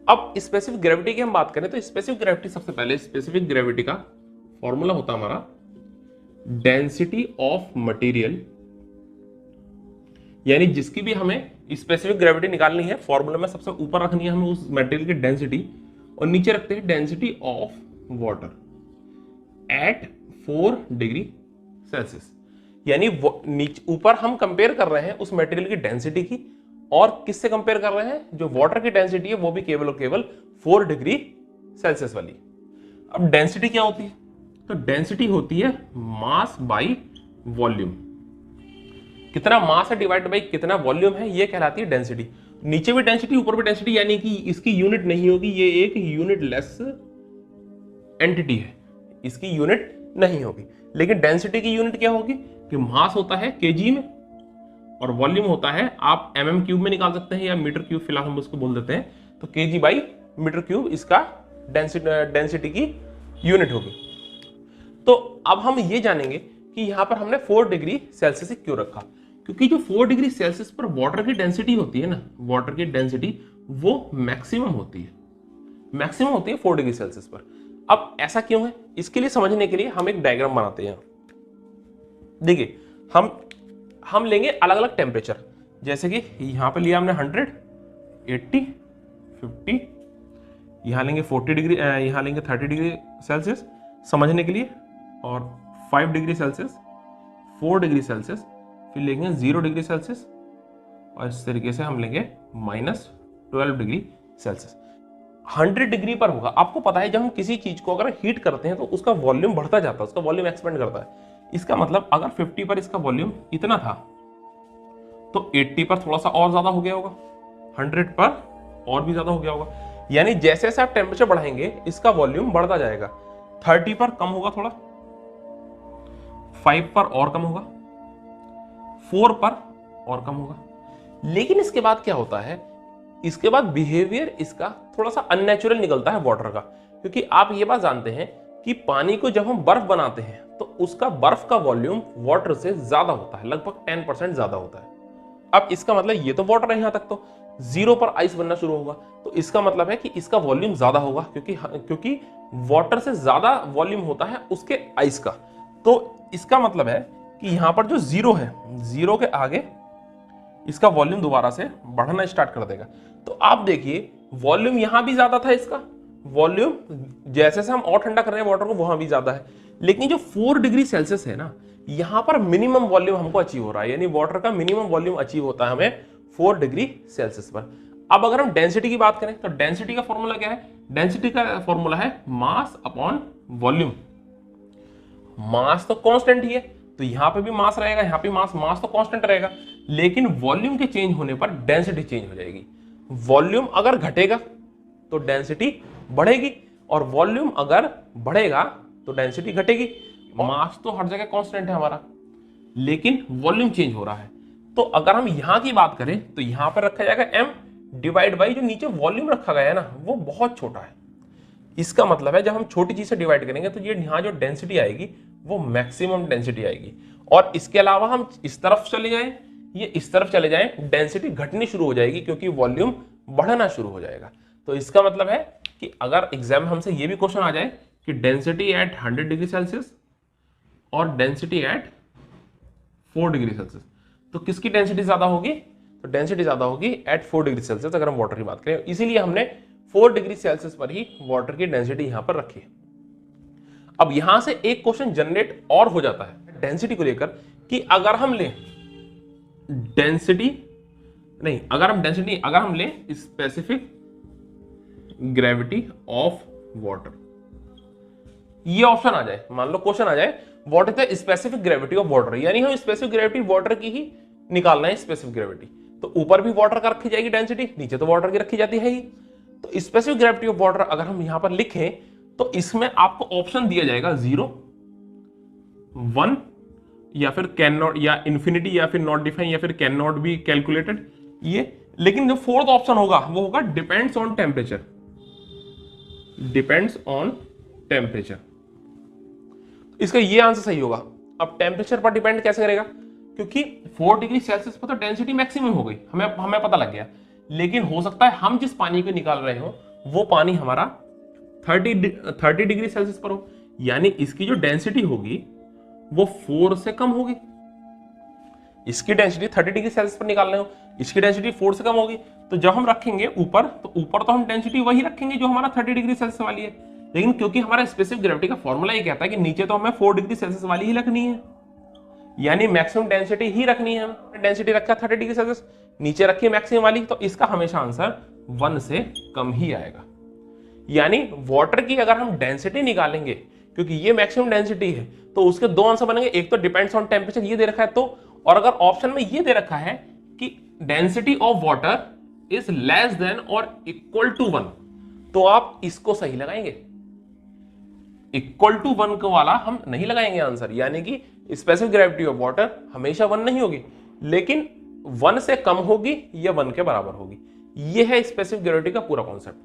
अब specific gravity की हम बात करें तो स्पेसिफिक ग्रेविटी, सबसे पहले स्पेसिफिक ग्रेविटी का फॉर्मूला होता है हमारा डेंसिटी ऑफ मटेरियल, यानी जिसकी भी हमें स्पेसिफिक ग्रेविटी निकालनी है फॉर्मूला में सबसे ऊपर रखनी है हमें उस मटेरियल की डेंसिटी, और नीचे रखते हैं density of water at 4 degree Celsius. यानी ऊपर हम कंपेयर कर रहे हैं उस मटेरियल की डेंसिटी की, और किससे कंपेयर कर रहे हैं, जो वाटर की डेंसिटी है वो भी केवल और केवल 4 डिग्री सेल्सियस वाली। अब डेंसिटी क्या होती है, तो डेंसिटी होती है मास बाई वॉल्यूम। कितना मास है डिवाइड बाई कितना वॉल्यूम है, ये कहलाती है डेंसिटी। नीचे भी डेंसिटी ऊपर भी डेंसिटी, यानी कि इसकी यूनिट नहीं होगी, ये एक यूनिट लेस एंटिटी है, इसकी यूनिट नहीं होगी। लेकिन डेंसिटी की यूनिट क्या होगी कि मास होता है केजी में और वॉल्यूम होता है आप mm क्यूब में निकाल सकते हैं या मीटर क्यूब, फिलहाल हम उसको बोल देते हैं, तो केजी बाई मीटर क्यूब इसका डेंसिटी की यूनिट होगी। तो अब हम ये जानेंगे कि यहां पर हमने 4 डिग्री सेल्सियस क्यों रखा, क्योंकि जो 4 डिग्री सेल्सियस पर वाटर की डेंसिटी होती है ना, वाटर की डेंसिटी वो मैक्सिमम होती है 4 डिग्री सेल्सियस पर। अब ऐसा क्यों है, इसके लिए समझने के लिए हम एक डायग्राम बनाते हैं। देखिए हम लेंगे अलग अलग टेम्परेचर, जैसे कि यहां पे लिया हमने 100, 80, 50, यहां लेंगे 40 डिग्री, यहां लेंगे 30 डिग्री सेल्सियस समझने के लिए, और 5 डिग्री सेल्सियस, 4 डिग्री सेल्सियस, फिर लेंगे 0 डिग्री सेल्सियस, और इस तरीके से हम लेंगे -12 डिग्री सेल्सियस। 100 डिग्री पर होगा, आपको पता है जब हम किसी चीज को अगर हीट करते हैं तो उसका वॉल्यूम बढ़ता जाता है, उसका वॉल्यूम एक्सपेंड करता है। इसका मतलब अगर 50 पर इसका वॉल्यूम इतना था तो 80 पर थोड़ा सा और ज्यादा हो गया होगा, 100 पर और भी ज्यादा हो गया होगा। यानी जैसे जैसे आप टेम्परेचर बढ़ाएंगे इसका वॉल्यूम बढ़ता जाएगा। 30 पर कम होगा थोड़ा, 5 पर और कम होगा, 4 पर और कम होगा। लेकिन इसके बाद क्या होता है, इसके बाद बिहेवियर इसका थोड़ा सा अननेचुरल निकलता है वाटर का, क्योंकि आप ये बात जानते हैं कि पानी को जब हम बर्फ बनाते हैं तो उसका बर्फ का वॉल्यूम वाटर से ज्यादा होता है, लगभग 10% ज्यादा होता है। अब इसका मतलब ये तो वाटर है, यहां तक तो 0 पर आइस बनना शुरू होगा, तो इसका मतलब है कि इसका वॉल्यूम ज्यादा होगा, क्योंकि वाटर से ज्यादा वॉल्यूम होता है उसके आइस का। तो इसका मतलब है कि यहां पर जो 0 है, 0 के आगे इसका वॉल्यूम दोबारा से बढ़ना स्टार्ट कर देगा। तो आप देखिए वॉल्यूम यहां भी ज्यादा था, इसका वॉल्यूम जैसे से हम और ठंडा कर रहे हैं वाटर को वहां भी ज्यादा है। लेकिन जो 4 डिग्री सेल्सियस है ना, यहां पर मिनिमम वॉल्यूम हमको अचीव हो रहा है, यानी वाटर का मिनिमम वॉल्यूम अचीव होता है हमें 4 डिग्री सेल्सियस पर। अब अगर हम डेंसिटी की बात करें तो डेंसिटी का फॉर्मूला क्या है, डेंसिटी का फॉर्मूला है मास अपॉन वॉल्यूम। मास तो कांस्टेंट ही है, तो यहां पे भी मास रहेगा, यहां पे मास तो कांस्टेंट रहेगा, लेकिन वॉल्यूम के चेंज होने पर डेंसिटी चेंज हो जाएगी। वॉल्यूम अगर घटेगा तो डेंसिटी बढ़ेगी, और वॉल्यूम अगर बढ़ेगा तो डेंसिटी घटेगी। मास तो हर जगह कांस्टेंट है हमारा, लेकिन वॉल्यूम चेंज हो रहा है। तो अगर हम यहां की बात करें तो यहां पर रखा जाएगा m डिवाइड बाई जो नीचे वॉल्यूम रखा गया है ना, वो बहुत छोटा है। इसका मतलब है जब हम छोटी चीज से डिवाइड करेंगे तो ये यहां जो डेंसिटी आएगी वो मैक्सिमम डेंसिटी आएगी। और इसके अलावा हम इस तरफ चले जाएं, ये इस तरफ चले जाएं, डेंसिटी घटनी शुरू हो जाएगी, क्योंकि वॉल्यूम बढ़ना शुरू हो जाएगा। तो इसका मतलब है कि अगर एग्जाम हमसे ये भी क्वेश्चन आ जाए कि डेंसिटी एट 100 डिग्री सेल्सियस और डेंसिटी एट 4 डिग्री सेल्सियस, तो किसकी डेंसिटी ज्यादा होगी, तो डेंसिटी ज्यादा होगी एट 4 डिग्री सेल्सियस अगर हम वाटर की बात करें। इसीलिए हमने 4 डिग्री सेल्सियस पर ही वाटर की डेंसिटी यहां पर रखी है। अब यहां से एक क्वेश्चन जनरेट और हो जाता है डेंसिटी को लेकर कि अगर हम लें डेंसिटी नहीं, अगर हम लें स्पेसिफिक ग्रेविटी ऑफ वाटर, ये ऑप्शन आ जाए, मान लो क्वेश्चन आ जाए what is the specific gravity of water, यानी हम स्पेसिफिक ग्रेविटी वाटर की ही निकालना है स्पेसिफिक ग्रेविटी। तो ऊपर भी वाटर का रखी जाएगी डेंसिटी, नीचे तो वाटर की रखी जाती है ही। तो स्पेसिफिक ग्रेविटी ऑफ वाटर अगर हम यहां पर लिखें तो इसमें आपको ऑप्शन दिया जाएगा 0, 1 या फिर कैन नॉट या इंफिनिटी या फिर नॉट डिफाइन या फिर कैन नॉट बी कैलकुलेटेड ये। लेकिन जो फोर्थ ऑप्शन होगा वो होगा depends on temperature, depends on temperature. इसका ये आंसर सही होगा। अब टेम्परेचर पर डिपेंड कैसे करेगा, क्योंकि 4 डिग्री सेल्सियस पर तो डेंसिटी मैक्सिमम हो गई, हमें पता लग गया। लेकिन हो सकता है हम जिस पानी को निकाल रहे हो वो पानी हमारा 30 डिग्री सेल्सियस पर हो, यानी इसकी जो डेंसिटी होगी वो 4 से कम होगी। इसकी डेंसिटी 30 डिग्री सेल्सियस पर निकाल रहे हो, इसकी डेंसिटी 4 से कम होगी, तो जब हम रखेंगे ऊपर, तो ऊपर तो हम डेंसिटी वही रखेंगे जो हमारा 30 डिग्री सेल्सियस वाली है, लेकिन क्योंकि हमारा स्पेसिफिक ग्रेविटी का फॉर्मूला ये कहता है कि नीचे तो हमें 4 डिग्री सेल्सियस वाली ही रखनी है, यानी मैक्सिमम डेंसिटी ही रखनी है। हमें डेंसिटी रखा 30 डिग्री सेल्सियस, नीचे रखी मैक्सिमम वाली, तो इसका हमेशा आंसर 1 से कम ही आएगा। यानी वाटर की अगर हम डेंसिटी निकालेंगे, क्योंकि ये मैक्सिमम डेंसिटी है, तो उसके दो आंसर बनेंगे, एक तो डिपेंड्स ऑन टेम्परेचर ये दे रखा है तो, और अगर ऑप्शन में ये दे रखा है कि density of water is less than और इक्वल टू 1, तो आप इसको सही लगाएंगे। इक्वल टू 1 को वाला हम नहीं लगाएंगे आंसर, यानी कि स्पेसिफिक ग्रेविटी ऑफ वाटर हमेशा 1 नहीं होगी, लेकिन 1 से कम होगी या 1 के बराबर होगी। यह है स्पेसिफिक ग्रेविटी का पूरा कॉन्सेप्ट।